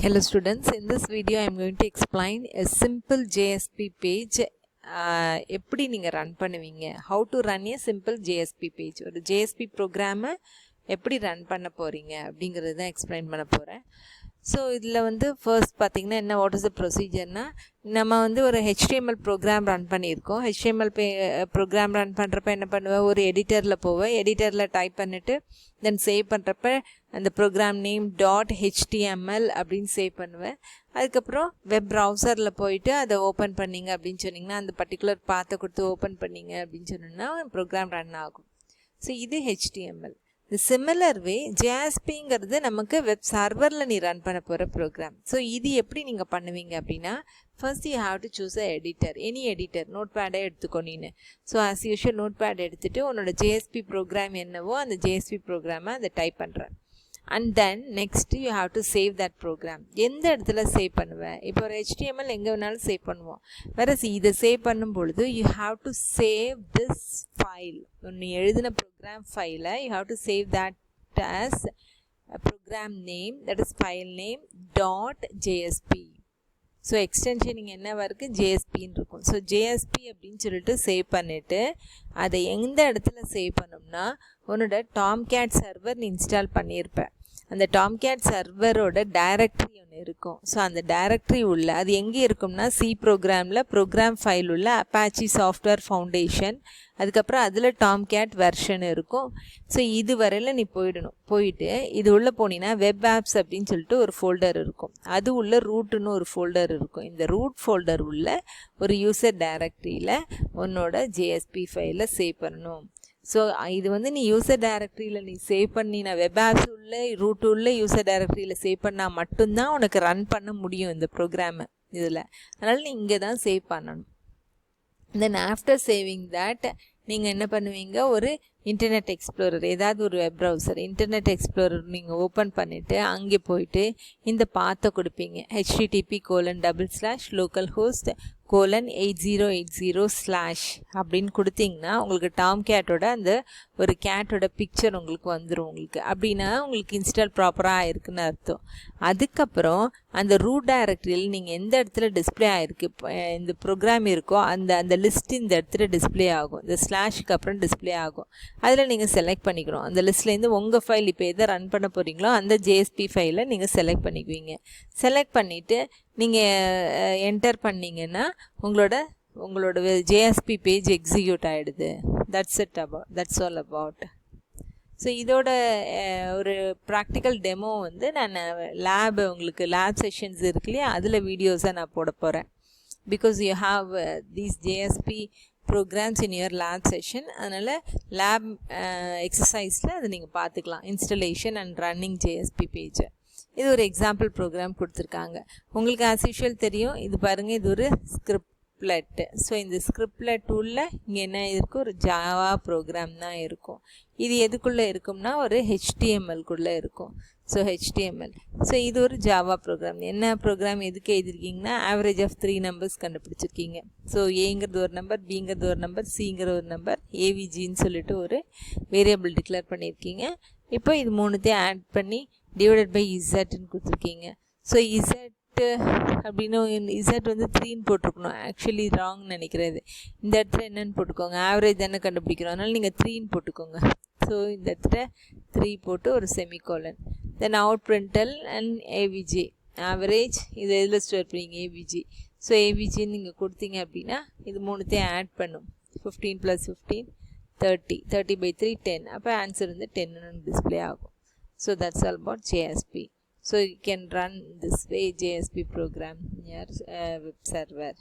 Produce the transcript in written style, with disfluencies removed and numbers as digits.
Hello students, in this video I am going to explain a simple JSP page. எப்படி நீங்க run பண்ணுவீங்க, how to run a simple JSP page. ஒரு JSP program எப்படி run பண்ண போறீங்க அப்படிங்கறது தான் எக்ஸ்பிளைன் பண்ண போறேன். ஸோ இதில் வந்து ஃபர்ஸ்ட் பார்த்தீங்கன்னா என்ன வாட் இஸ் த ப்ரொசீஜர்னா, நம்ம வந்து ஒரு HTML ப்ரோக்ராம் ரன் பண்ணியிருக்கோம். HTML ப்ரோக்ராம் ரன் பண்ணுறப்ப என்ன பண்ணுவேன், ஒரு எடிட்டரில் போவேன், எடிட்டரில் டைப் பண்ணிவிட்டு தென் சேவ் பண்ணுறப்ப அந்த ப்ரோக்ராம் நேம் .html அப்படின்னு சேவ் பண்ணுவேன். அதுக்கப்புறம் வெப் ப்ரௌசரில் போயிட்டு அதை ஓப்பன் பண்ணிங்க அப்படின்னு சொன்னிங்கன்னா, அந்த பர்டிகுலர் பாத்தை கொடுத்து ஓப்பன் பண்ணிங்க அப்படின்னு சொன்னோன்னா ப்ரோக்ராம் ரன் ஆகும். ஸோ இது HTML. The similar way JSPங்கிறது நமக்கு வெப் சர்வரில் நீ ரன் பண்ண போகிற ப்ரோக்ராம். ஸோ இது எப்படி நீங்கள் பண்ணுவீங்க அப்படின்னா, first you have to choose a editor, any editor. நோட் பேடை எடுத்துக்கோ நீನು. So as usual notepad எடுத்துகிட்டு உன்னோட JSP ப்ரோக்ராம் என்னவோ அந்த JSP ப்ரோக்ராமை அதை டைப் பண்ணுறேன். And then next you have to save that program. எந்த இடத்துல சேவ் பண்ணுவேன், இப்போ ஒரு HTML எங்கே வேணாலும் சேவ் பண்ணுவோம். வேற இதை சேவ் பண்ணும் பொழுது you have to save this file. ஒன்று எழுதின ப்ரோக்ராம் ஃபைலை you have to save that as program name, that is file name .jsp. So extension இங்கே என்னவா இருக்குது, JSPன்னு இருக்கும். ஸோ JSP அப்படின்னு சொல்லிட்டு சேவ் பண்ணிவிட்டு அதை எந்த இடத்துல சேவ் பண்ணோம்னா, உன்னோட டாம்கேட் சர்வர் நீ இன்ஸ்டால் பண்ணியிருப்பேன். அந்த டாம்கேட் சர்வரோட டைரக்டரி ஒன்று இருக்கும். ஸோ அந்த டைரக்டரி உள்ள அது எங்கே இருக்கும்னா, சி ப்ரோக்ராமில் ப்ரோக்ராம் ஃபைல் உள்ள அப்பாச்சி சாஃப்ட்வேர் ஃபவுண்டேஷன், அதுக்கப்புறம் அதில் டாம்கேட் வெர்ஷன் இருக்கும். ஸோ இது வரையில் நீ போயிட்டு இது உள்ளே போனீங்கன்னா வெப் ஆப்ஸ் அப்படின்னு சொல்லிட்டு ஒரு ஃபோல்டர் இருக்கும். அது உள்ள ரூட்டுன்னு ஒரு ஃபோல்டர் இருக்கும். இந்த ரூட் ஃபோல்டர் உள்ள ஒரு யூசர் டைரக்டரியில் உன்னோட JSP ஃபைலை சேவ் பண்ணணும். ஸோ இது வந்து நீ யூசர் டைரக்டரியில் நீ சேவ் பண்ணின வெப் ஆப்ஸ் உள்ள ரூட் உள்ள யூசர் டைரக்டரியில் சேவ் பண்ணால் மட்டும்தான் உனக்கு ரன் பண்ண முடியும் இந்த ப்ரோக்ராமை இதில். அதனால் நீ இங்கே தான் சேவ் பண்ணணும். தென் ஆஃப்டர் சேவிங் தட் நீங்கள் என்ன பண்ணுவீங்க, ஒரு இன்டர்நெட் எக்ஸ்ப்ளோரர், ஏதாவது ஒரு வெப் ப்ரௌசர் இன்டர்நெட் எக்ஸ்ப்ளோரர் நீங்கள் ஓப்பன் பண்ணிவிட்டு அங்கே போயிட்டு இந்த பாத்தை கொடுப்பீங்க, http://localhost:8080/ அப்படின்னு கொடுத்தீங்கன்னா உங்களுக்கு டாம் கேட்டோட அந்த ஒரு கேட்டோட பிக்சர் உங்களுக்கு வந்துடும். அப்படின்னா உங்களுக்கு இன்ஸ்டால் ப்ராப்பராக ஆயிருக்குன்னு அர்த்தம். அதுக்கப்புறம் அந்த ரூட் டைரக்டரியில் நீங்கள் எந்த இடத்துல டிஸ்பிளே ஆகிருக்கு இந்த ப்ரோக்ராம் இருக்கோ அந்த லிஸ்ட் இந்த இடத்துல டிஸ்பிளே ஆகும். இந்த ஸ்லாஷுக்கு அப்புறம் டிஸ்பிளே ஆகும். அதில் நீங்கள் செலக்ட் பண்ணிக்கணும். அந்த லிஸ்ட்லேருந்து உங்கள் ஃபைல் இப்போ எதை ரன் பண்ண போகிறீங்களோ அந்த JSP ஃபைலை நீங்கள் செலக்ட் பண்ணிக்குவீங்க. செலக்ட் பண்ணிவிட்டு நீங்கள் என்டர் பண்ணிங்கன்னா உங்களோட JSP பேஜ் எக்ஸிக்யூட் ஆகிடுது. That's all about. ஸோ இதோட ஒரு ப்ராக்டிக்கல் டெமோ வந்து நான் உங்களுக்கு லேப் செஷன்ஸ் இருக்கு இல்லையா, அதில் வீடியோஸாக நான் போட போகிறேன். Because you have these JSP programs in your lab session. அதனால் லேப் எக்ஸசைஸில் அதை நீங்கள் பார்த்துக்கலாம். Installation and running JSP page. இது ஒரு எக்ஸாம்பிள் ப்ரோக்ராம் கொடுத்துருக்காங்க. உங்களுக்கு ஆஸ் யூஷுவல் தெரியும். இது பாருங்கள், இது ஒரு ஸ்கிரிப்ட்லெட்டு. ஸோ இந்த ஸ்கிரிப்ட்லெட் டூலில் இங்கே என்ன இருக்கும், ஒரு ஜாவா ப்ரோக்ராம் தான் இருக்கும். இது எதுக்குள்ளே இருக்கும்னா ஒரு HTMLக்குள்ளே இருக்கும். So HTML. ஸோ இது ஒரு ஜாவா ப்ரோக்ராம். என்ன ப்ரோக்ராம் எதுக்கு எழுதிருக்கீங்கன்னா, ஆவரேஜ் ஆஃப் 3 நம்பர்ஸ் கண்டுபிடிச்சிருக்கீங்க. ஸோ ஏங்கிறது ஒரு நம்பர், பிங்கிறது ஒரு நம்பர், சிங்கிற ஒரு நம்பர், AVGன்னு சொல்லிட்டு ஒரு வேரியபிள் டிக்ளேர் பண்ணியிருக்கீங்க. இப்போ இது மூணுத்தையும் ஆட் பண்ணி டிவைடட் பை இசட்னு கொடுத்துருக்கீங்க. ஸோ இசட் அப்படின்னு இசட் வந்து 3ன்னு போட்டிருக்கணும். ஆக்சுவலி ராங்னு நினைக்கிறது. இந்த இடத்துல என்னென்னு போட்டுக்கோங்க, ஆவரேஜ் தானே கண்டுபிடிக்கிறோம், அதனால் நீங்கள் 3ன்னு போட்டுக்கோங்க. ஸோ இந்த இடத்துல 3 போட்டு ஒரு semicolon. Then out brindle and AVG average. இது எதில் ஸ்டோர் பண்ணீங்க, AVG. ஸோ AVGன்னு நீங்கள் கொடுத்தீங்க அப்படின்னா இது மூணுத்தையும் ஆட் பண்ணும். 15 + 15 30, 30/3 10. அப்போ ஆன்சர் வந்து 10ன்னு டிஸ்பிளே ஆகும். So that's all about JSP. So you can run this way JSP program in your web server.